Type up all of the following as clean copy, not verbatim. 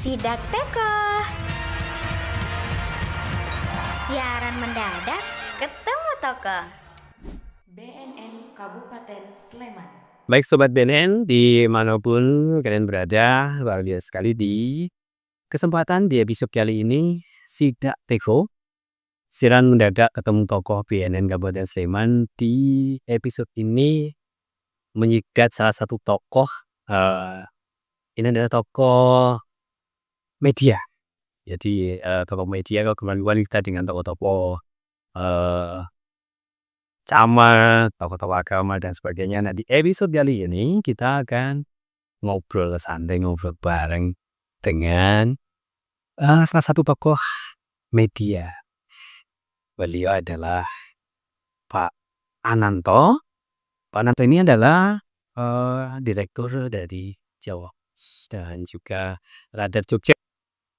Sidak Teko. Siaran mendadak ketemu toko. BNN Kabupaten Sleman. Baik Sobat BNN, dimanapun kalian berada, luar biasa sekali di kesempatan di episode kali ini, Sidak Teko, siaran mendadak ketemu tokoh BNN Kabupaten Sleman. Di episode ini menyikat salah satu tokoh, ini adalah tokoh media. Jadi tokoh media kalau kemarin kita dengan tokoh-tokoh camat, tokoh-tokoh agama dan sebagainya. Nah, di episode kali ini kita akan ngobrol santai, ngobrol bareng dengan salah satu tokoh media. Beliau adalah Pak Ananto. Pak Ananto ini adalah direktur dari Jawa dan juga Radar Jogja.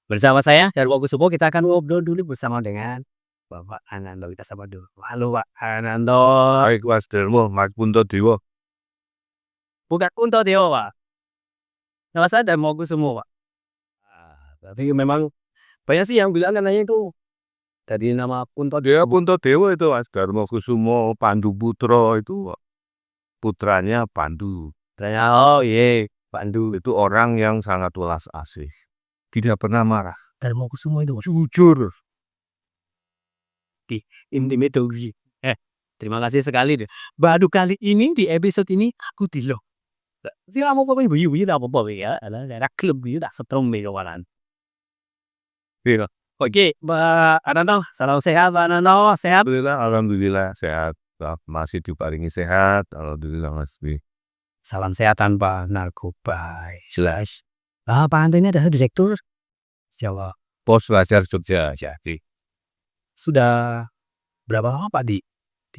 Bersama saya Darwokusumo, kita akan ngobrol dulu bersama dengan Bapak Ananto. Kita sapa dulu. Halo Pak Ananto. Baik Mas Darmo, Mas Puntodewo. Bukan Puntodewo Pak. Nama saya Darwokusumo Pak. Tapi memang banyak sih yang bilang katanya itu dari nama Dia Puntodewo. Puntodewo itu Mas Darmokusumo Pandu Putro itu putranya Pandu. Oh iya, Pandu. Itu orang yang sangat welas asih. Tidak pernah marah. Darwokusumo itu Jujur. intimidasi. Terima kasih sekali deh. Baru kali ini di episode ini aku dilo. Sih kamu kok bunyi apa ya? Ada klub gitu tak setrum gitu kan. Iya. Oke, Mbak Ananto, salam sehat Mbak Ananto, sehat. Alhamdulillah sehat. Masih diparingi sehat. Alhamdulillah Mas B. Salam sehat tanpa narkoba. Jelas. Pak Ananto ini adalah direktur Jawa. Pos Radar Jogja. Jadi Sudah berapa lama Pak di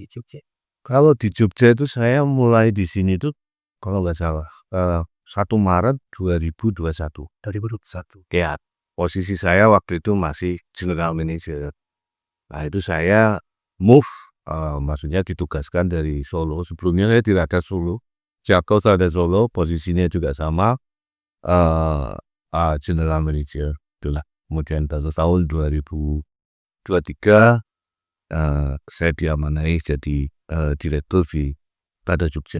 Jogja? kalau di Jogja itu saya mulai di sini tuh kalau nggak salah 1 Maret 2021. 2021. Ya, posisi saya waktu itu masih general manager. Nah itu saya move, maksudnya ditugaskan dari Solo. Sebelumnya saya di Radar Solo, Jakos Radar Solo, posisinya juga sama, general manager. Itulah. Kemudian tahun 2023 saya diamanai jadi direktur di Radar Jogja.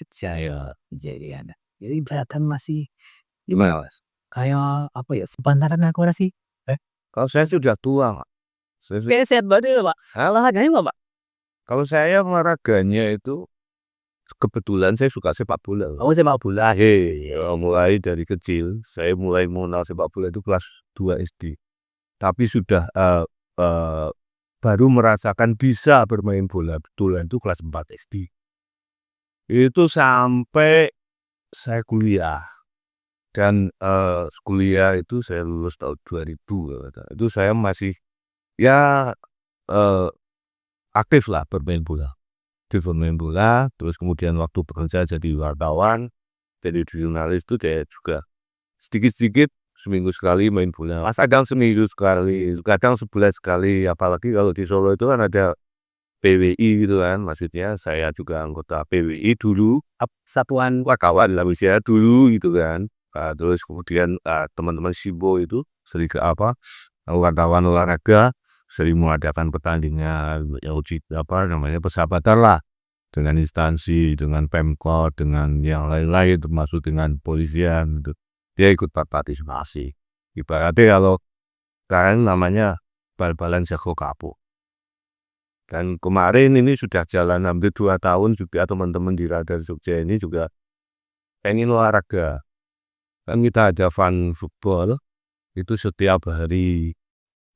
Saya jadi ada. Jadi beratan masih gimana Mas? Kayak apa ya? Sepantaran aku sih. Kalau saya sudah tua, Pak. Kayak sehat banget Pak. Olahraganya apa Pak? Kalau saya olahraganya itu kebetulan saya suka sepak bola. Kamu sepak bola. Mulai dari kecil, saya mulai mengenal sepak bola itu kelas 2 SD. Tapi sudah baru merasakan bisa bermain bola betulan itu kelas 4 SD. Itu sampai saya kuliah. Dan kuliah itu saya lulus tahun 2000. Itu saya masih ya aktif lah bermain bola. Terus kemudian waktu bekerja jadi wartawan, jadi jurnalis itu saya juga sedikit-sedikit seminggu sekali main bola. Kadang seminggu sekali, kadang sebulan sekali. Apalagi kalau di Solo itu kan ada PWI gitu kan, maksudnya saya juga anggota PWI dulu. Satuan Kawan lah misalnya dulu gitu kan. Terus kemudian teman-teman Sibo itu sering wartawan olahraga sering mengadakan pertandingan uji persahabatan lah dengan instansi, dengan Pemkot, dengan yang lain-lain termasuk dengan polisian gitu. Dia ikut partisipasi. Ibaratnya kalau sekarang namanya bal-balan jago kapuk. Dan kemarin ini sudah jalan hampir 2 tahun juga teman-teman di Radar Jogja ini juga pengen olahraga. Kan kita ada fun football itu setiap hari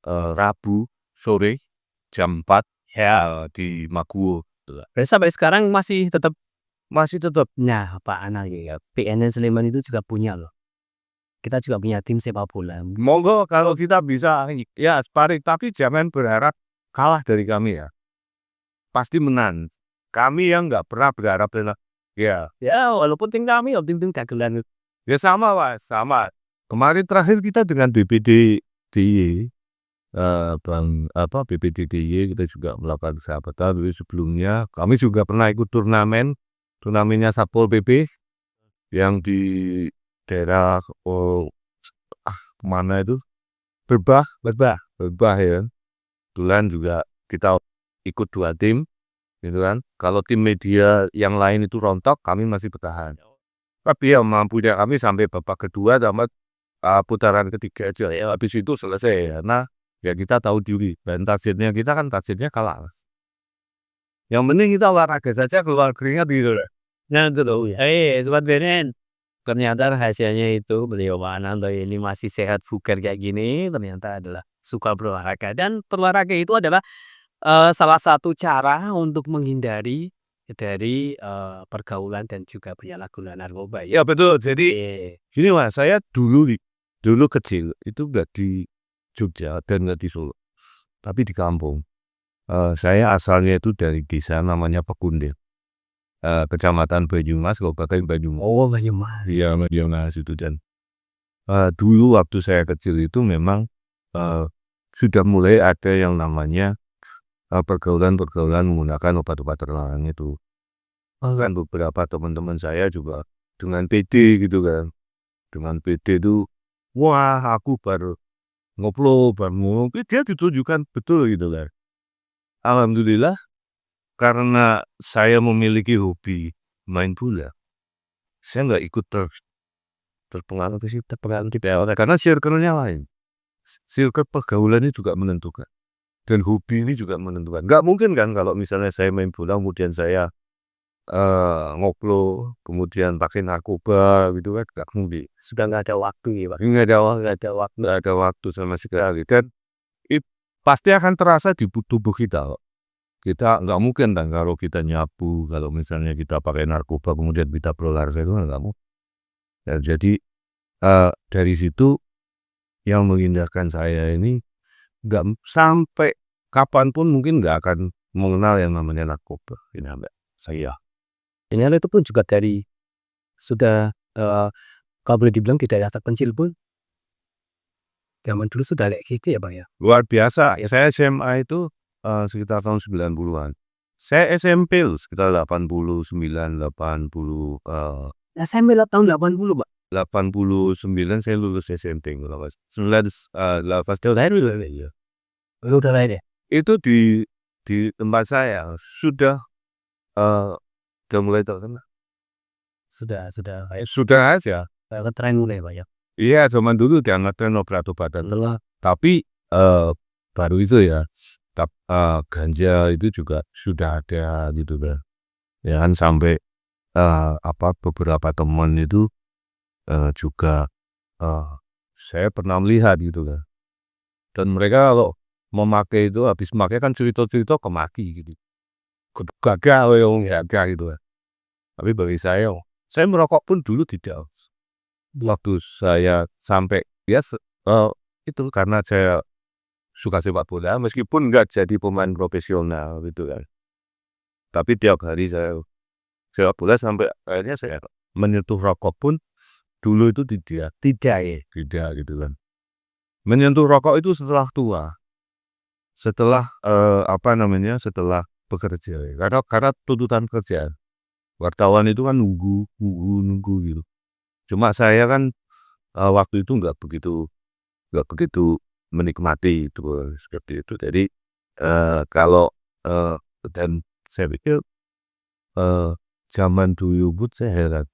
Rabu sore jam 4 ya di Maguwo. sampai sekarang masih tetap. Nah, Pak Ana ya. BNN Sleman itu juga punya loh. Kita juga punya tim sepak bola. Monggo kalau kita bisa ya sparring, tapi jangan berharap kalah dari kami ya. Pasti menang. Kami yang nggak pernah berharap ya. Ya walaupun tim kami tim dagelan. Ya sama Pak, sama. Kemarin terakhir kita dengan BPD DIY, BPD DIY kita juga melakukan persahabatan. Tapi sebelumnya kami juga pernah ikut turnamennya Satpol PP yang di daerah kemana itu Berbah. berbah ya. Kebetulan juga kita ikut 2 tim gitu kan. Kalau tim media yang lain itu rontok, kami masih bertahan. Tapi ya mampunya kami sampai babak kedua sama putaran ketiga aja ya. Habis itu selesai ya. Nah, ya kita tahu diri. Dan targetnya kita kan targetnya kalah. Yang penting kita olahraga saja keluar keringat gitu loh. Nah itu loh. Sobat BNN. Ternyata hasilnya itu beliau Pak Ananto ini masih sehat bugar kayak gini. Ternyata adalah suka berolahraga. Dan berolahraga itu adalah salah satu cara untuk menghindari dari pergaulan dan juga penyalahgunaan narkoba ya. Ya betul. Jadi gini Mas, saya dulu kecil itu nggak di Jogja dan nggak di Solo, tapi di kampung. Saya asalnya itu dari desa namanya Pekundet, Kecamatan Banyumas, Kabupaten Banyumas. Oh, Banyumas. Iya, Banyumas itu. Dan dulu waktu saya kecil itu memang sudah mulai ada yang namanya pergaulan-pergaulan menggunakan obat-obat terlarang itu. Bahkan beberapa teman-teman saya juga dengan PD gitu kan. Dengan PD itu, wah aku baru ngoplo, baru ngomong, dia ditunjukkan betul gitu kan. Alhamdulillah karena saya memiliki hobi main bola, saya nggak ikut terpengaruh ke situ, terpengaruh karena circle-nya lain. Circle pergaulan ini juga menentukan. Dan hobi ini juga menentukan. Nggak mungkin kan kalau misalnya saya main bola kemudian saya ngoplo, kemudian pakai narkoba gitu kan, nggak mungkin. Sudah nggak ada waktu ya Pak. Nggak ada waktu sama sekali. Dan pasti akan terasa di tubuh kita kok. Kita nggak mungkin kan kalau kita nyapu, kalau misalnya kita pakai narkoba kemudian kita berolahraga itu nggak mungkin. Ya, jadi dari situ yang menghindarkan saya ini nggak sampai kapanpun mungkin nggak akan mengenal yang namanya narkoba. Ini Mbak, saya. Ternyata itu pun juga dari sudah kalau boleh dibilang di daerah terpencil pun zaman dulu sudah kayak gitu ya Bang ya. Luar biasa. Saya SMA itu sekitar tahun 90-an. Saya SMP sekitar 89, 80. SMP tahun 80 Pak. 89 saya lulus SMP kalau nggak salah. 9 tahun dulu ya. Udah lain ya. Itu di tempat saya sudah mulai terkenal. Sudah Sudah aja. kayak tren mulai Pak ya. Iya, zaman dulu dianggapkan obat-obatan telah. Tapi baru itu ya. Ganja itu juga sudah ada gitu kan. Ya kan sampai beberapa teman itu juga saya pernah melihat gitu kan. Dan mereka kalau memakai itu habis memakai kan cerita-cerita kemaki gitu. Gagal yang gagal gitu kan. Tapi bagi saya merokok pun dulu tidak. Waktu saya sampai ya itu karena saya suka sepak bola meskipun nggak jadi pemain profesional gitu kan. Tapi tiap hari saya sepak bola sampai akhirnya saya menyentuh rokok pun dulu itu tidak gitu kan. Menyentuh rokok itu setelah tua. Setelah setelah bekerja. Karena tuntutan kerjaan. Wartawan itu kan nunggu gitu. Cuma saya kan waktu itu nggak begitu menikmati itu seperti itu. Jadi kalau dan saya pikir zaman dulu pun saya heran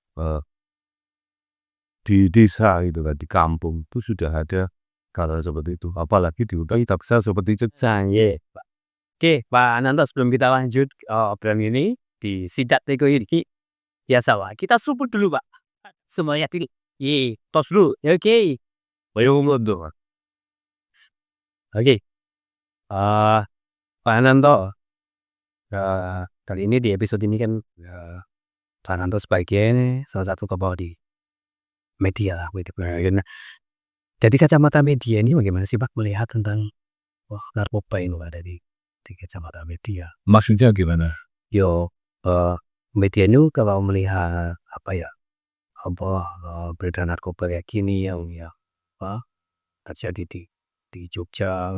di desa gitu kan, di kampung itu sudah ada hal seperti itu. Apalagi di hutan kita besar seperti Jogja. Pak. Oke, Pak Ananto sebelum kita lanjut obrolan ini di Sidat Teko ini biasa Pak. Kita seruput dulu Pak. Semuanya pilih. Tos dulu. Oke. Ayo ngomong. Oke. Pak Ananto. Kali ini di episode ini kan Pak Ananto sebagai salah satu kebawa di media lah. Jadi kacamata media ini bagaimana sih Pak melihat tentang narkoba ini Pak dari kacamata media? Maksudnya gimana? Media ini kalau melihat berita narkoba kayak gini yang terjadi di Jogja,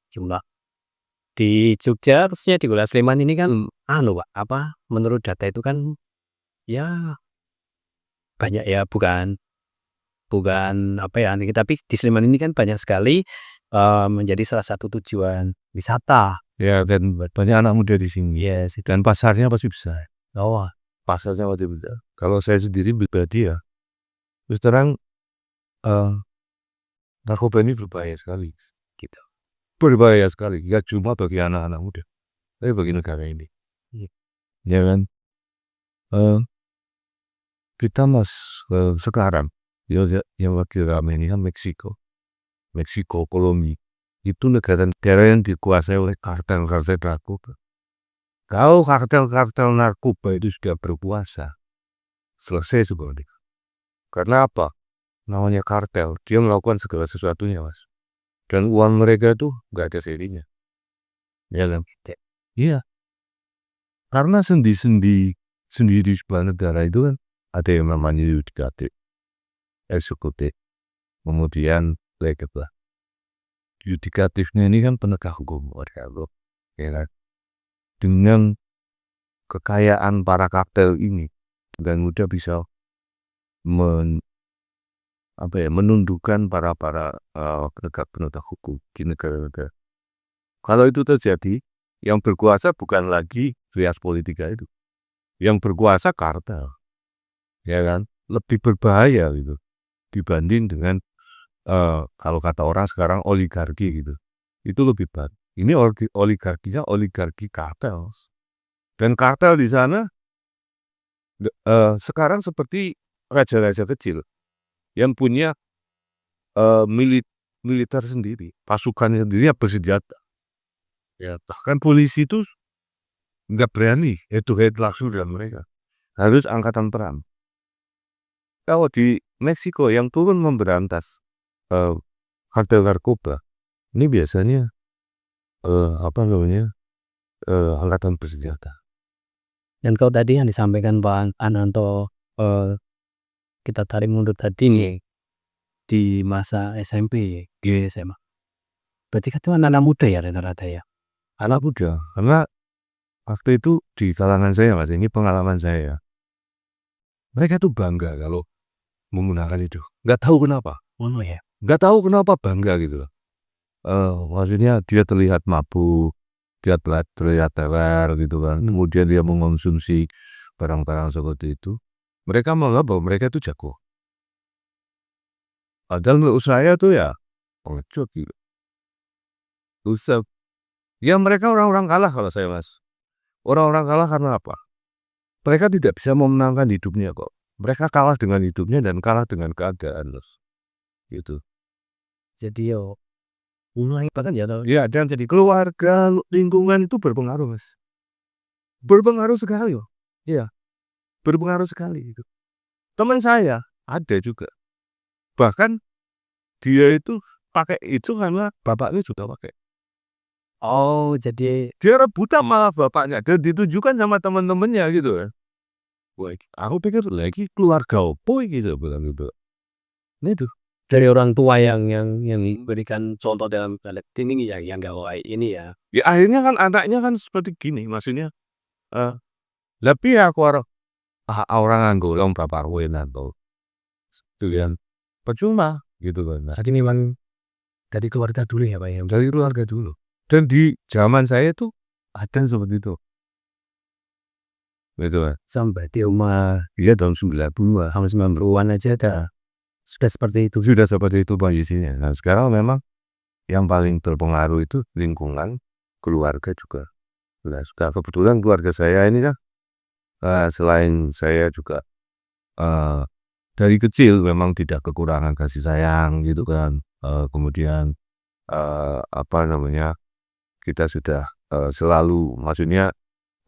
jumlah di Jogja khususnya di Wilayah Sleman ini kan Pak, menurut data itu kan ya banyak ya bukan bukan apa ya, tapi di Sleman ini kan banyak sekali menjadi salah satu tujuan wisata. Ya dan banyak anak muda di sini. Yes, itu. Dan pasarnya pasti besar. Oh, Pasarnya pasti besar. Kalau saya sendiri pribadi ya, terus terang narkoba ini berbahaya sekali. gitu. Berbahaya sekali. Gak cuma bagi anak-anak muda, tapi bagi negara ini. Iya. Ya kan? Kita sekarang yang lagi ramai ini kan Meksiko, Kolombia. Itu negara-negara yang dikuasai oleh kartel-kartel narkoba. Kalau kartel-kartel narkoba itu sudah berkuasa, selesai sebenarnya. Karena apa? Namanya kartel, dia melakukan segala sesuatunya, Mas. Dan uang mereka itu nggak ada serinya. Ya kan? Iya. Karena sendi-sendi di sebuah negara itu kan ada yang namanya yudikatif, eksekutif, kemudian legislatif. Yudikatifnya ini kan penegak hukum, ya kan? Dengan kekayaan para kartel ini, dengan mudah bisa menundukkan para penegak hukum di negara-negara. Kalau itu terjadi, yang berkuasa bukan lagi trias politika itu, yang berkuasa kartel, ya kan? Lebih berbahaya gitu dibanding dengan kalau kata orang sekarang oligarki gitu. Itu lebih baik. Ini oligarkinya oligarki kartel. Dan kartel di sana sekarang seperti raja-raja kecil yang punya militer sendiri, pasukannya sendiri yang bersenjata. Ya, bahkan polisi itu nggak berani head langsung dengan mereka. Harus angkatan perang. Kalau di Meksiko yang turun memberantas kartel narkoba, ini biasanya angkatan bersenjata. Dan kalau tadi yang disampaikan Pak Ananto, kita tarik mundur tadi nih di masa SMP, di SMA. Berarti kan itu anak-anak muda ya rata-rata ya. Anak muda, karena waktu itu di kalangan saya, Mas, ini pengalaman saya. Mereka tuh bangga kalau menggunakan itu. Nggak tahu kenapa. Ya. Nggak tahu kenapa bangga gitu loh. Maksudnya dia terlihat mabuk, dia terlihat teler gitu kan. Kemudian dia mengonsumsi barang-barang seperti itu. Mereka menganggap bahwa mereka itu jago. Padahal menurut saya tuh ya pengecut gitu. Usap. Ya mereka orang-orang kalah kalau saya, Mas. Orang-orang kalah karena apa? Mereka tidak bisa memenangkan hidupnya kok. Mereka kalah dengan hidupnya dan kalah dengan keadaan, Mas. Gitu. Jadi mulai bahkan ya. Ya, dan jadi keluarga, lingkungan itu berpengaruh, Mas. Berpengaruh sekali loh. Iya. Berpengaruh sekali itu. Teman saya ada juga. Bahkan dia itu pakai itu karena bapaknya juga pakai. Oh, jadi Dia rebutan malah bapaknya dan ditujukan sama teman-temannya gitu. Wah, aku pikir lagi keluarga opo gitu bilang gitu. Nah itu. dari orang tua yang memberikan contoh dalam ini yang nggak ini ya. Ya akhirnya kan anaknya kan seperti gini, maksudnya tapi aku orang nganggo orang bapak kowe nanto. Tulian percuma gitu kan. Jadi memang dari keluarga dulu ya Pak ya. Dari keluarga dulu. Dan di zaman saya tuh ada seperti itu. Gitu kan. Sampai di rumah Iya tahun 90-an. tahun 90-an aja sudah seperti itu. Sudah seperti itu kondisinya. Nah sekarang memang yang paling terpengaruh itu lingkungan, keluarga juga. Nah kebetulan keluarga saya ini kan selain saya juga dari kecil memang tidak kekurangan kasih sayang gitu kan. Kemudian kita sudah selalu, maksudnya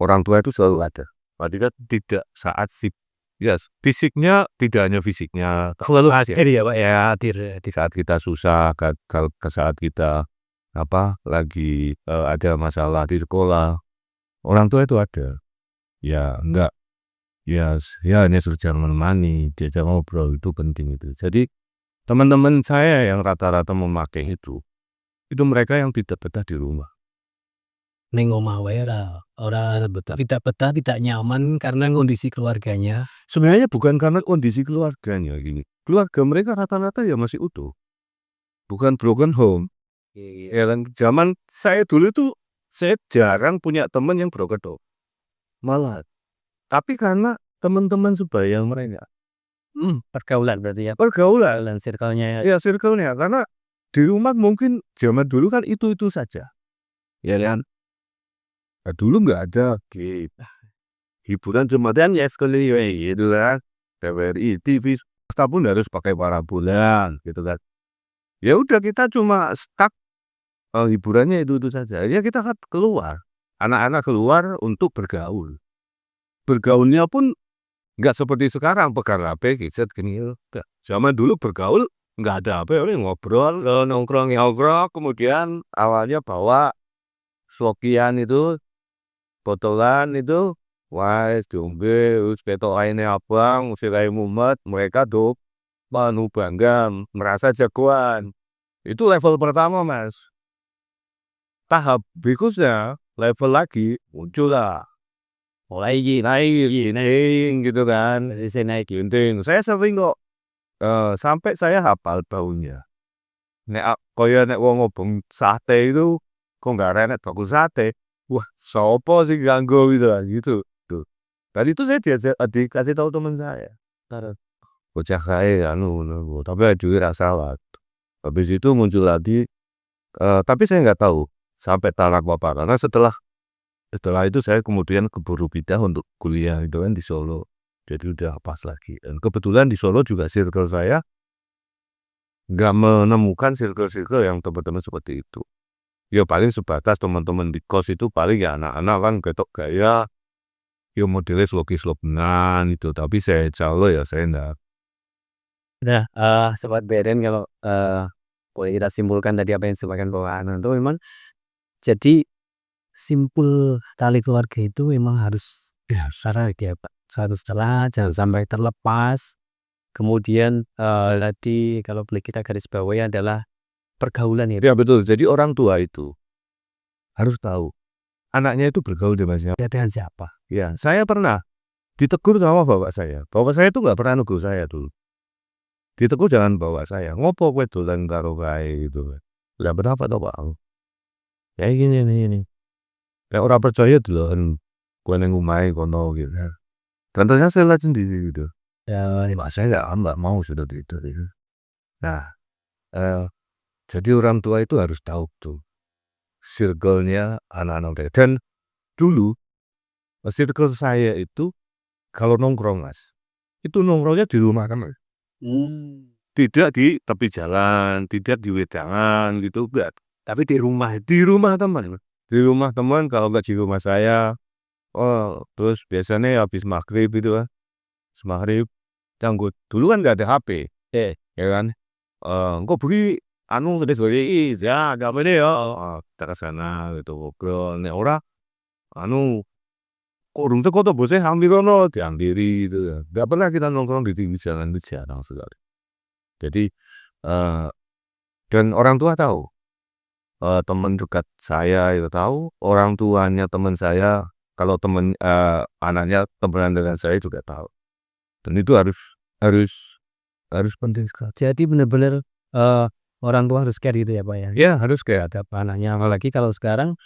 orang tua itu selalu ada. Padahal tidak saat fisiknya, tidak hanya fisiknya, Selalu hadir ya Pak ya, hadir. di saat kita susah, ke saat kita lagi ada masalah di sekolah, orang tua itu ada. Ya enggak, ya hanya sekedar menemani, diajak ngobrol, itu penting itu. Jadi teman-teman saya yang rata-rata memakai itu mereka yang tidak betah di rumah. Ning omah wae ora tidak betah, tidak nyaman karena kondisi keluarganya. Sebenarnya bukan karena kondisi keluarganya gini. keluarga mereka rata-rata ya masih utuh. Bukan broken home. Ya kan, zaman saya dulu tuh saya jarang punya teman yang broken home. Malah. Tapi karena teman-teman sebaya mereka. Pergaulan berarti ya. Pergaulan. Pergaulan circle-nya. Ya circle-nya. Karena di rumah mungkin zaman dulu kan itu saja. Ya kan. Nah, dulu nggak ada game. Hiburan cuma dan ya sekali gitu kan. TVRI, TV swasta pun harus pakai parabola gitu kan. Ya udah kita cuma stuck hiburannya itu saja. Ya kita kan keluar. Anak-anak keluar untuk bergaul. Bergaulnya pun nggak seperti sekarang pegang HP, gadget gini. Zaman dulu bergaul nggak ada HP, ngobrol, nongkrong, kemudian awalnya bawa slokian itu, botolan itu, wis diombe, wis ketok aine abang, sirai mumet, mereka tuh bangga, merasa jagoan. Itu level pertama, Mas. Tahap berikutnya, level lagi muncullah. Mulai Naik gitu kan. naik. Ginting. Saya sering kok sampai saya hafal baunya. Nek wong ngobong sate itu kok nggak renet bagus sate. Wah, sopo sih ganggu gitu. Tuh. Tadi itu saya dikasih tahu teman saya. Bocah kae tapi juga rasa salah. Habis itu muncul lagi tapi saya nggak tahu sampai tarak apa. Karena setelah itu saya kemudian keburu pindah untuk kuliah itu kan di Solo. Jadi udah pas lagi. Dan kebetulan di Solo juga circle saya nggak menemukan circle-circle yang teman-teman seperti itu. Ya paling sebatas teman-teman di kos itu paling ya anak-anak kan ketok gaya. Ya modelnya sloki-slopenan itu. Tapi saya calo ya saya enggak. Nah, Sobat Beren kalau boleh kita simpulkan tadi apa yang disampaikan Pak Anan itu memang jadi simpul tali keluarga itu memang harus secara harus jelas, jangan sampai terlepas. Kemudian tadi kalau boleh kita garis bawahi adalah pergaulan ya. Ya betul. Jadi orang tua itu harus tahu anaknya itu bergaul dengan siapa. Ya, saya pernah ditegur sama bapak saya. Bapak saya itu nggak pernah negur saya dulu. Ditegur jangan bawa saya. Ngopo kowe dolan karo kae gitu. Lah berapa to, Pak? Ya gini. Kayak orang percaya dulu kowe nang omahe kono gitu. Dan ternyata saya lihat sendiri gitu. Ya, saya nggak mau sudah gitu. Nah, jadi orang tua itu harus tahu tuh circle-nya anak-anak mereka. Dan dulu circle saya itu kalau nongkrong, Mas, itu nongkrongnya di rumah kan. Tidak di tepi jalan, tidak di wedangan gitu, enggak. Tapi di rumah teman. Di rumah teman kalau enggak di rumah saya. Terus biasanya habis maghrib gitu kan. Maghrib canggut. Dulu kan enggak ada HP. Ya kan? Engko beri sebagai ya gamene ya. Kita ke sana gitu ngobrol. Nek ora kurung teko to bose hampir ono diampiri gitu ya. Enggak pernah kita nongkrong di pinggir jalan itu jarang sekali. Jadi dan orang tua tahu. Teman dekat saya itu tahu, orang tuanya teman saya kalau teman anaknya temenan dengan saya juga tahu. Dan itu harus penting sekali. Jadi benar-benar orang tua harus care gitu ya Pak ya. Ya harus care. Ada anaknya, apalagi kalau sekarang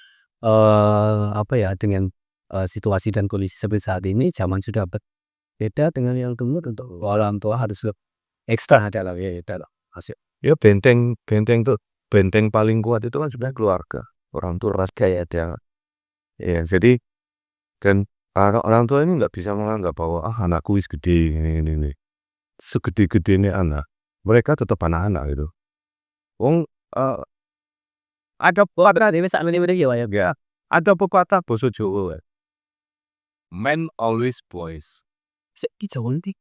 dengan situasi dan kondisi seperti saat ini, zaman sudah beda dengan yang dulu. Tentu orang tua harus ekstra dalam hasil. Ya benteng paling kuat itu kan sebenarnya keluarga. Orang tua kayak ada. Ya jadi kan orang tua ini nggak bisa menganggap bahwa anakku wis gede ini. Segede-gedenya anak, mereka tetap anak-anak gitu. Ada pepatah basa Jawa. Men always boys. Iki Jawa ndi?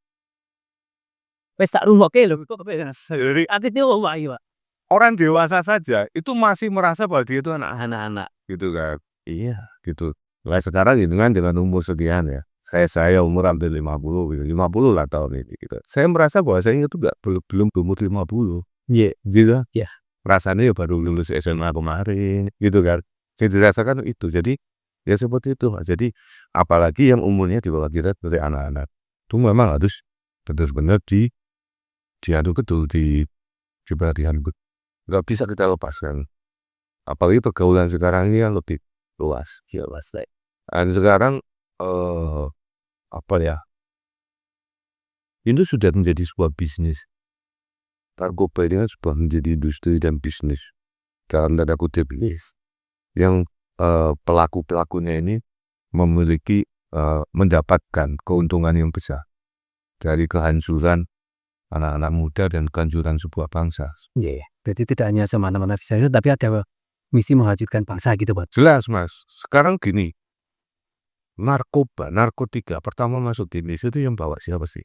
Wis tak rungokke lho kok artinya apa iki, Pak? Orang dewasa saja itu masih merasa bahwa dia itu anak-anak gitu kan. Iya gitu. Nah sekarang gitu kan dengan umur sekian ya. Saya umur hampir 50 gitu. 50 lah tahun ini gitu. Saya merasa bahwa saya itu belum umur 50. Iya, gitu. Iya. Rasanya ya baru lulus SMA kemarin gitu kan. Saya dirasakan itu. Jadi ya seperti itu. Jadi apalagi yang umurnya di bawah kita seperti anak-anak. Itu memang harus benar-benar diadu betul, diperhatikan betul. Nggak bisa kita lepaskan. Apalagi pergaulan sekarang ini kan lebih luas. Dan sekarang apa ya? Ini sudah menjadi sebuah bisnis. Narkoba ini kan sudah menjadi industri dan bisnis. Dalam tanda kutip yang pelaku-pelakunya ini memiliki mendapatkan keuntungan yang besar dari kehancuran anak-anak muda dan kehancuran sebuah bangsa. Iya, berarti tidak hanya semena-mena bisa itu, tapi ada misi menghancurkan bangsa gitu, Pak. Jelas, Mas. Sekarang gini, narkotika pertama masuk di Indonesia itu yang bawa siapa sih?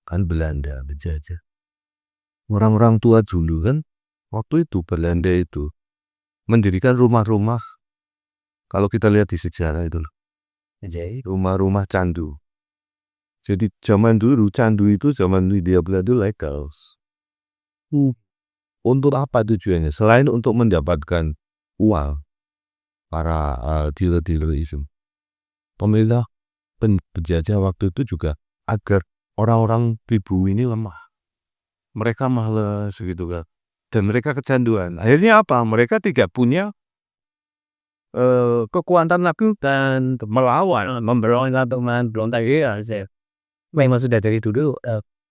Kan Belanda menjajah. Orang-orang tua dulu kan, waktu itu Belanda itu mendirikan rumah-rumah, kalau kita lihat di sejarah itu loh, rumah-rumah candu. Jadi zaman dulu candu itu zaman Hindia Belanda itu legal. Untuk apa tujuannya? Selain untuk mendapatkan uang para dealer-dealer itu, pemerintah penjajah waktu itu juga agar orang-orang pribumi ini lemah. Mereka malas gitu kan. Dan mereka kecanduan. Akhirnya apa? Mereka tidak punya kekuatan lagi dan melawan, memberontak teman, berontak ya. Memang sudah dari dulu.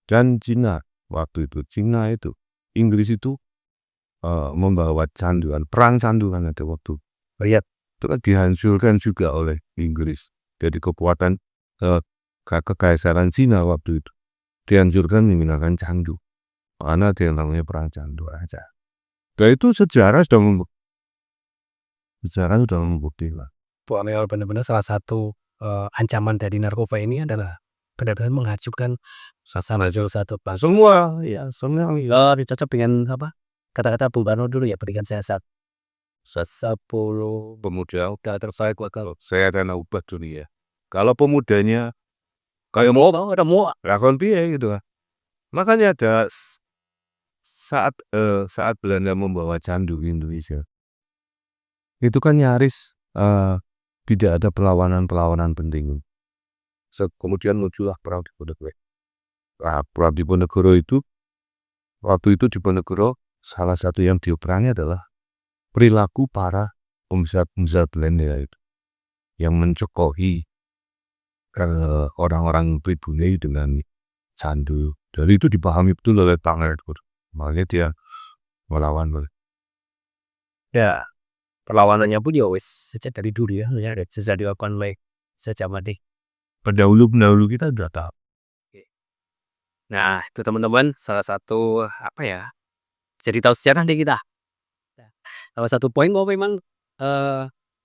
Dan Cina waktu itu, Inggris itu membawa canduan, perang canduan ada waktu. Lihat, itu kan dihancurkan juga oleh Inggris. Jadi kekuatan kekaisaran Cina waktu itu dihancurkan menggunakan candu. Mana ada yang namanya perang candu aja. Dan itu sejarah sudah membuktikan. Benar-benar salah satu ancaman dari narkoba ini adalah benar-benar menghancurkan suasana satu bangsa. Semua Dicocok dengan apa? Kata-kata Bung Karno dulu ya, berikan saya 10 pemuda terbaik kalau saya akan ubah dunia. Kalau pemudanya kayak mau lakon piye gitu. Makanya ada saat Belanda membawa candu ke Indonesia, itu kan nyaris tidak ada perlawanan penting. Kemudian muncullah perang Diponegoro. Perang Diponegoro itu waktu itu Diponegoro salah satu yang diperangi adalah perilaku para pembesar Belanda itu yang mencekoki orang-orang pribumi dengan candu. Jadi itu dipahami betul oleh Pangeran. Makanya dia melawan. Ya, perlawanannya pun ya wis sejak dari dulu ya, sejak dilakukan oleh sejak mati. Pendahulu kita sudah tahu. Nah, itu teman-teman salah satu apa ya? Jadi tahu sejarah deh kita. Salah satu poin bahwa memang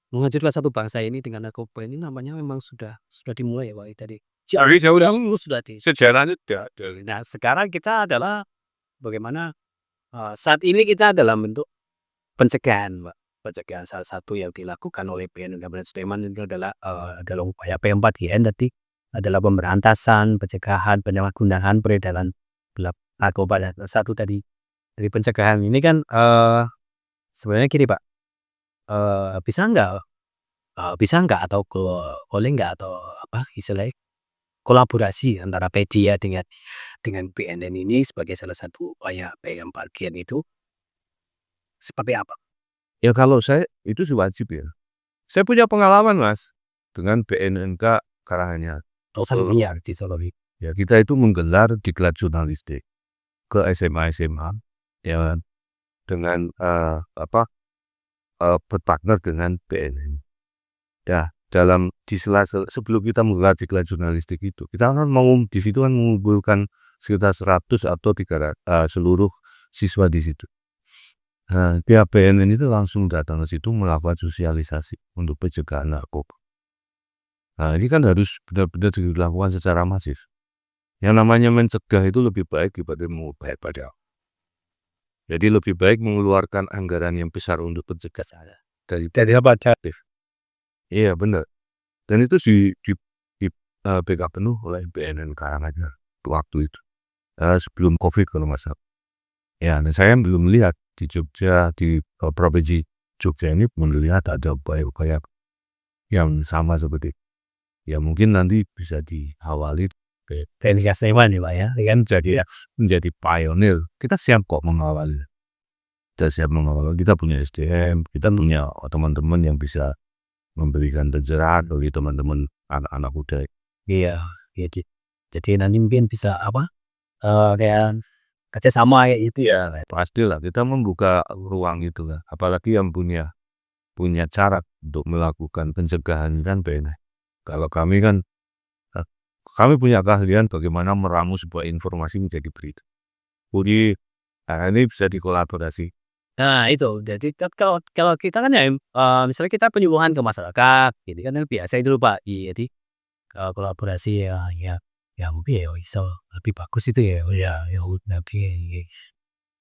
menghancurkan satu bangsa ini dengan narkoba ini namanya memang sudah dimulai ya Pak tadi. Jadi jauh Sudah di. sejarahnya tidak ada. Nah, sekarang kita adalah bagaimana saat ini kita dalam bentuk pencegahan, Pak. Pencegahan salah satu yang dilakukan oleh BNN Kabupaten Sleman itu adalah upaya P4GN tadi adalah pemberantasan, pencegahan, penyalahgunaan peredaran gelap narkoba. Dan satu tadi dari pencegahan ini kan sebenarnya gini Pak, bisa nggak atau boleh nggak atau apa istilahnya kolaborasi antara media dengan BNN ini sebagai salah satu upaya P4GN itu seperti apa? Ya kalau saya itu sih wajib ya. Saya punya pengalaman Mas dengan BNNK Karanganyar. Iya di Solo. Ya kita itu menggelar diklat jurnalistik ke SMA ya dengan berpartner dengan BNN. Ya dalam di sebelum kita menggelar diklat jurnalistik itu kita kan di situ kan mengumpulkan sekitar 100 atau 300 seluruh siswa di situ. Nah, pihak BNN itu langsung datang ke situ melakukan sosialisasi untuk pencegahan narkoba. Nah, ini kan harus benar-benar dilakukan secara masif. Yang namanya mencegah itu lebih baik daripada mengubah padahal. Jadi lebih baik mengeluarkan anggaran yang besar untuk pencegahan dari apa aktif. Iya benar. Dan itu di backup penuh oleh BNN Karanganyar waktu itu. Sebelum COVID kalau nggak salah. Ya, dan saya belum melihat di Jogja, di provinsi Jogja ini melihat ada upaya-upaya yang sama seperti ya mungkin nanti bisa diawali TNI Sleman ya Pak ya. Kan menjadi pionir. Kita siap kok mengawal. Kita siap mengawal. Kita punya SDM, kita punya teman-teman yang bisa memberikan pencerahan bagi teman-teman anak-anak muda. iya, jadi nanti mungkin bisa kayak kerjasama kayak gitu ya. Pastilah kita membuka ruang itu lah. Apalagi yang punya cara untuk melakukan pencegahan kan benar. Kalau kami kan kami punya keahlian bagaimana meramu sebuah informasi menjadi berita. Jadi ini bisa dikolaborasi. Nah itu, jadi kalau kita kan ya misalnya kita penyuluhan ke masyarakat, gitu kan biasa itu Pak. Jadi kolaborasi ya mungkin ya bisa lebih bagus itu ya. Ya udah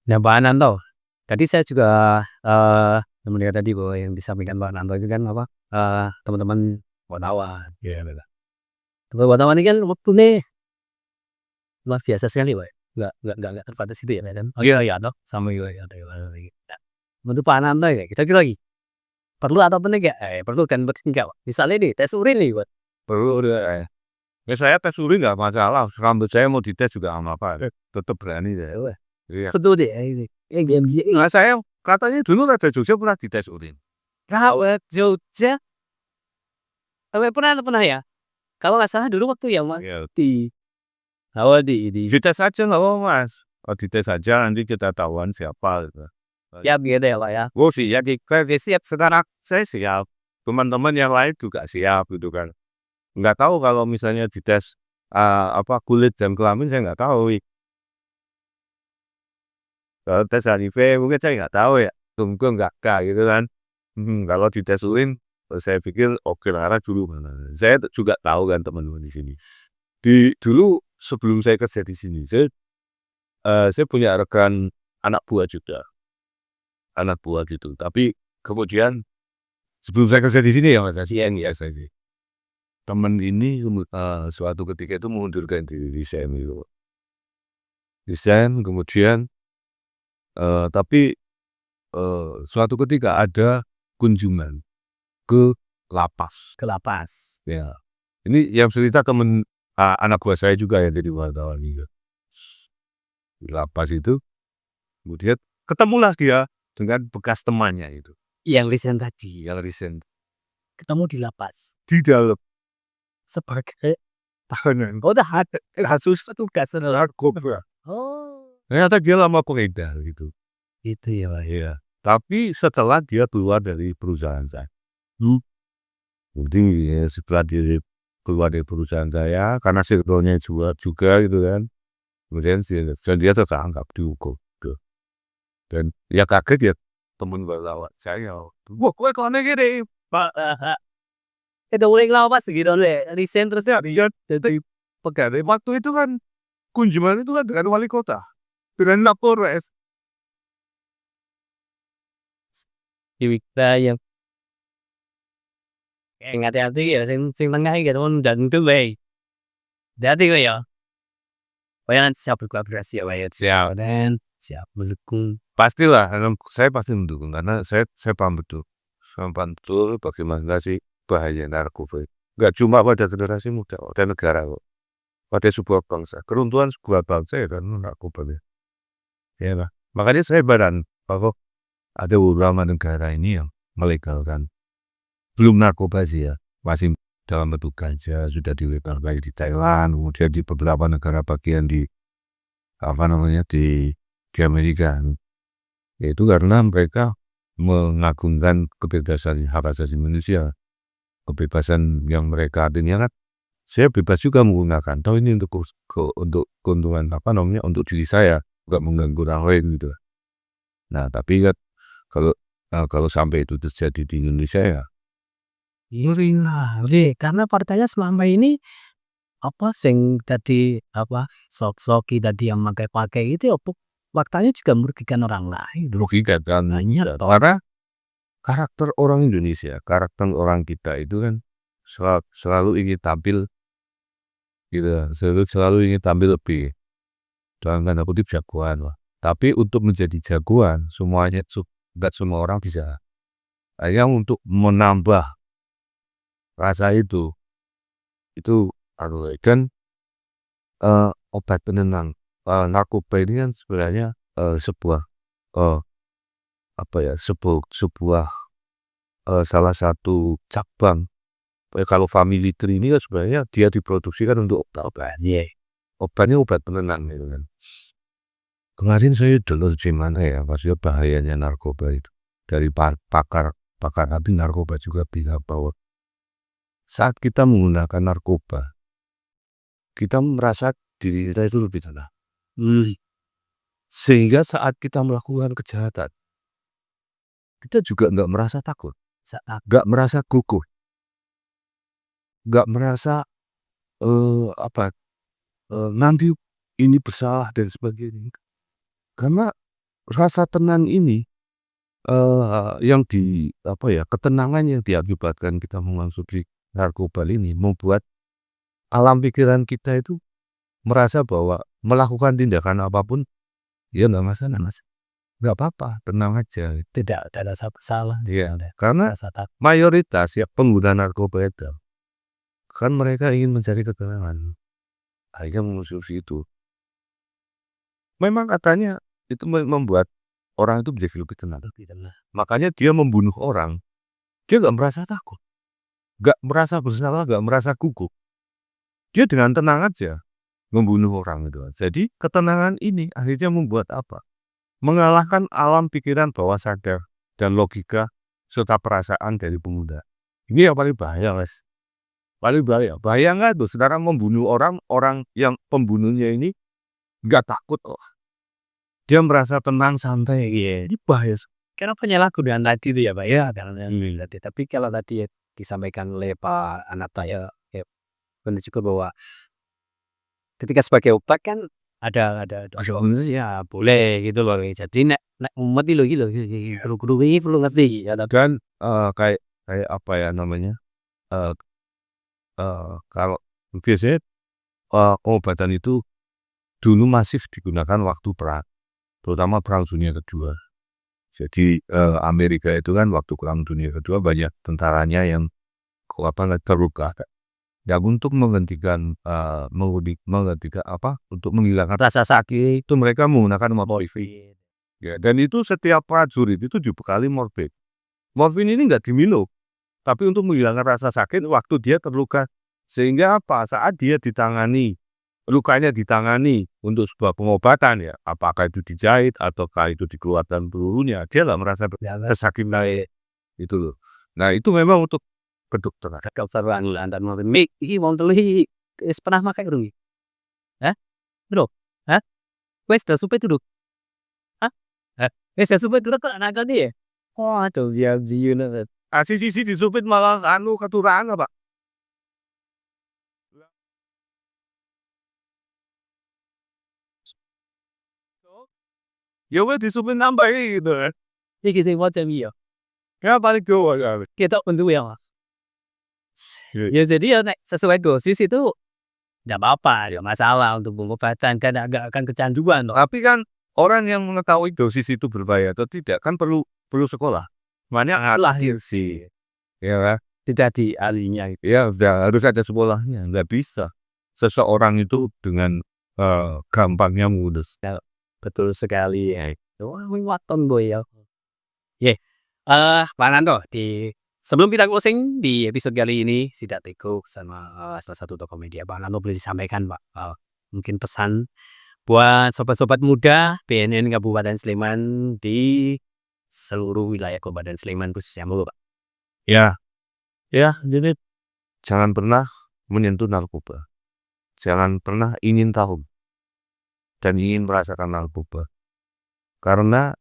nah Pak Ananto, tadi saya juga mendengar tadi bahwa yang disampaikan Pak Ananto itu kan teman-teman wartawan. Ya benar. Teman wartawan ini kan waktunya luar biasa sekali Pak. Nggak terbatas itu ya kan. Oh iya toh sama juga ya. Untuk Pak Ananto ya kita lagi perlu atau enggak? Perlu kan enggak Pak. Misalnya nih tes urin nih Pak. Perlu udah. Ya saya tes urin nggak masalah. Rambut saya mau dites juga nggak apa-apa. Tetap berani ya. Iya. Betul deh ini. Nggak, saya katanya dulu Raja Jogja pernah dites urin. Rawat Jogja. Pernah ya? Kalau nggak salah dulu waktu ya Mas Ya, di dites aja nggak apa Mas. Oh, dites aja nanti kita tahuan siapa. Gitu. ya gitu ya Pak ya. Oh sih, ya siap sekarang saya siap. Teman-teman yang lain juga siap gitu kan. Nggak tahu kalau misalnya dites kulit dan kelamin saya nggak tahu. Kalau tes HIV mungkin saya nggak tahu ya. Tunggu nggak gitu kan. Kalau dites urin saya pikir oke lah dulu mana. Saya juga tahu kan teman-teman di sini. Dulu sebelum saya kerja di sini saya punya rekan anak buah juga. Anak buah gitu. Tapi kemudian sebelum saya kerja di sini ya Mas Asian ya saya sih. Teman ini suatu ketika itu mengundurkan diri desain itu. Desain kemudian tapi suatu ketika ada kunjungan ke lapas. Ke lapas. Ya. Ini yang cerita teman anak buah saya juga ya jadi wartawan gitu. Di lapas itu kemudian ketemulah dia dengan bekas temannya itu. Yang recent tadi. Yang recent. Ketemu di lapas. Di dalam Sebagai tahanan. oh udah ada kasus petugas narkoba. Oh. Ternyata dia lama pengedar gitu. Itu ya Pak. Iya. Tapi setelah dia keluar dari perusahaan saya. Jadi ya, setelah dia keluar dari perusahaan saya karena circle-nya juga gitu kan. Kemudian dia tertangkap dihukum. Gitu. Dan ya kaget ya temen wartawan saya. Wah, gue kok gini Pak. Itu mulai lapas gitu deh. Recent terus ya. dia jadi pegawai. Waktu itu kan kunjungan itu kan dengan wali kota. Dengan Kapolres. Kita yang hati-hati ya sing tengah gitu dan itu baik. Hati kok ya. Nanti siap berkolaborasi ya Pak ya. Siap. Dan siap mendukung. Pastilah, saya pasti mendukung karena saya paham betul. Saya paham betul bagaimana sih bahaya narkoba. Gak cuma pada generasi muda, pada negara kok. Pada sebuah bangsa. Keruntuhan sebuah bangsa ya karena narkoba. Ya lah. Makanya saya heran bahwa ada beberapa negara ini yang melegalkan. Belum narkoba sih ya. Masih dalam bentuk ganja sudah dilegalkan di Thailand, kemudian di beberapa negara bagian di di Amerika. Yaitu karena mereka mengagungkan kebebasan hak asasi manusia. Kebebasan yang mereka artinya kan saya bebas juga menggunakan. Tahu ini untuk keuntungan untuk diri saya, bukan mengganggu orang lain gitu. Nah, tapi kan kalau sampai itu terjadi di Indonesia ya Ngeri lah. Karena partainya selama ini sing tadi sok-soki tadi yang pakai itu faktanya juga merugikan orang lain. merugikan kan. Karena karakter orang Indonesia, karakter orang kita itu kan selalu ingin tampil gitu, selalu ingin tampil lebih dalam tanda kutip jagoan lah. Tapi untuk menjadi jagoan semuanya nggak semua orang bisa. Hanya untuk menambah rasa itu kan obat penenang. Narkoba ini kan sebenarnya sebuah apa ya, sebuah salah satu cabang. Kalau family tree ini kan sebenarnya dia diproduksi kan untuk obat-obatnya. Obatnya obat penenang gitu kan. Kemarin saya dengar di mana ya, maksudnya bahayanya narkoba itu. Dari pakar anti narkoba juga bilang bahwa saat kita menggunakan narkoba, kita merasa diri kita itu lebih tenang. Sehingga saat kita melakukan kejahatan, kita juga nggak merasa takut, nggak merasa gugup, nggak merasa nanti ini bersalah dan sebagainya. Karena rasa tenang ini ketenangan yang diakibatkan kita mengonsumsi narkoba ini membuat alam pikiran kita itu merasa bahwa melakukan tindakan apapun ya nggak masalah, Mas. Nggak apa-apa, tenang aja. Tidak ada rasa bersalah. Iya, Tidak ada karena rasa takut. mayoritas ya pengguna narkoba itu kan mereka ingin mencari ketenangan, akhirnya mengonsumsi itu. Memang katanya itu membuat orang itu menjadi lebih tenang. Makanya dia membunuh orang, dia nggak merasa takut, nggak merasa bersalah, nggak merasa gugup. Dia dengan tenang aja membunuh orang itu. Jadi ketenangan ini akhirnya membuat apa? Mengalahkan alam pikiran bawah sadar dan logika serta perasaan dari pemuda. Ini yang paling bahaya, Mas. Paling bahaya. Bahaya nggak tuh? Sekarang membunuh orang yang pembunuhnya ini nggak takut. Dia merasa tenang, santai. Iya. Ini bahaya. Karena penyalahgunaan tadi itu ya Pak ya, karena tadi. Tapi kalau tadi disampaikan oleh Pak Anata ya benar juga bahwa ketika sebagai obat kan ada ya boleh gitu loh. Jadi nek umat iki lho guru-guru iki perlu ngerti ya. Dan kayak apa ya namanya? Kalau biasanya pengobatan itu dulu masif digunakan waktu perang, terutama Perang Dunia Kedua. Jadi Amerika itu kan waktu Perang Dunia Kedua banyak tentaranya yang terluka. Ya untuk menghentikan untuk menghilangkan rasa sakit itu mereka menggunakan morfin. Ya, dan itu setiap prajurit itu dibekali morfin. Morfin ini nggak diminum, tapi untuk menghilangkan rasa sakit waktu dia terluka. Sehingga apa? Saat dia lukanya ditangani untuk sebuah pengobatan ya, apakah itu dijahit ataukah itu dikeluarkan pelurunya, dia nggak merasa sakit itu loh. Nah itu memang untuk kedokteran. Kedokteran dan mik iki wong telu iki wis pernah makai urung iki? Hah? Bro? Hah? Wis dah supe durung? Hah? Wis dah supe durung kok nakoni ya? Waduh ya ziyun. Sisi disupit malah keturunan Pak. Ya wes disupit nambah gitu kan. Iki sing macam iya. Ya paling tua ya. Kita bentuk ya Mas. Ya jadi ya nek sesuai dosis itu nggak apa-apa, nggak masalah untuk pengobatan kan nggak akan kecanduan loh. Tapi kan orang yang mengetahui dosis itu berbahaya atau tidak kan perlu sekolah. Makanya Lahir sih. ya kan? Tidak di ahlinya itu. Ya udah harus ada sekolahnya. Nggak bisa seseorang itu dengan gampangnya ngurus. Betul sekali ya. Wah, waton boy ya. Ye. Pak Nanto sebelum kita closing di episode kali ini Sidak Teko sama salah satu tokoh media Pak Nanto boleh disampaikan Pak mungkin pesan buat sobat-sobat muda BNN Kabupaten Sleman di seluruh wilayah Kabupaten Sleman khususnya Pak. Ya, jadi jangan pernah menyentuh narkoba. Jangan pernah ingin tahu dan ingin merasakan narkoba. Karena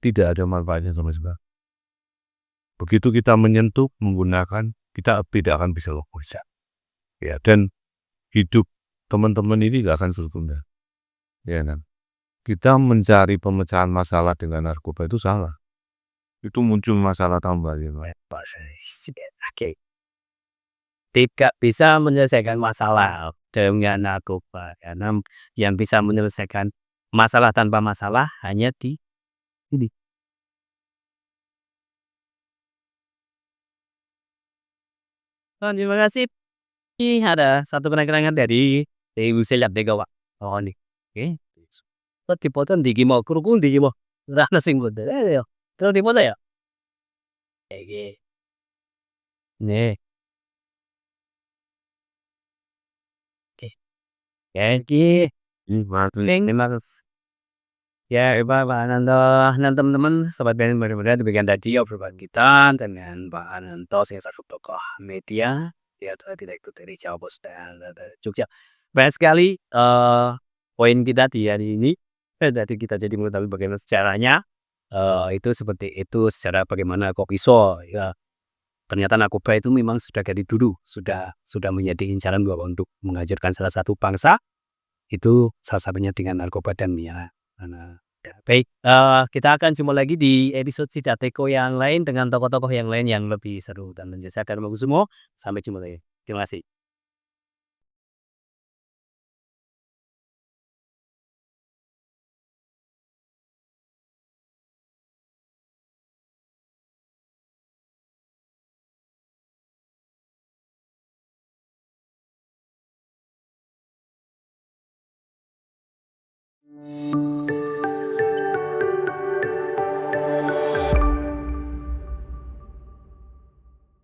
tidak ada manfaatnya sama sekali. Begitu kita menyentuh, menggunakan, kita tidak akan bisa lepas. Ya, dan hidup teman-teman ini gak akan sempurna. Ya kan? Kita mencari pemecahan masalah dengan narkoba itu salah. Itu muncul masalah tambah gitu. Oke. Tidak bisa menyelesaikan masalah dengan narkoba karena yang bisa menyelesaikan masalah tanpa masalah hanya di ini. Terima kasih. Ada satu kenang-kenangan dari thì mình sẽ làm để gawak. Oo nih, oke. Terus dipotong ndi ki mau, kruku ndi ki mau? Ora ono sing ngundel yo. Terus dipotong ya? Iki. Nih. Oke. Ya iki. Terima kasih. Ya, Pak Ananto dan teman-teman sobat BNN mudah-mudahan demikian tadi obrolan kita dengan Pak Ananto salah satu tokoh media ya direktur dari Jawa Post dan Jogja. Banyak sekali poin kita di hari ini. Tadi kita jadi mengetahui bagaimana sejarahnya itu seperti itu secara bagaimana kok iso ya ternyata narkoba itu memang sudah dari dulu sudah menjadi incaran bahwa untuk menghancurkan salah satu bangsa itu salah satunya dengan narkoba dan minyak. Ya, baik, kita akan jumpa lagi di episode Sidateko yang lain dengan tokoh-tokoh yang lain yang lebih seru dan menjelaskan bagus semua. Sampai jumpa lagi. Terima kasih.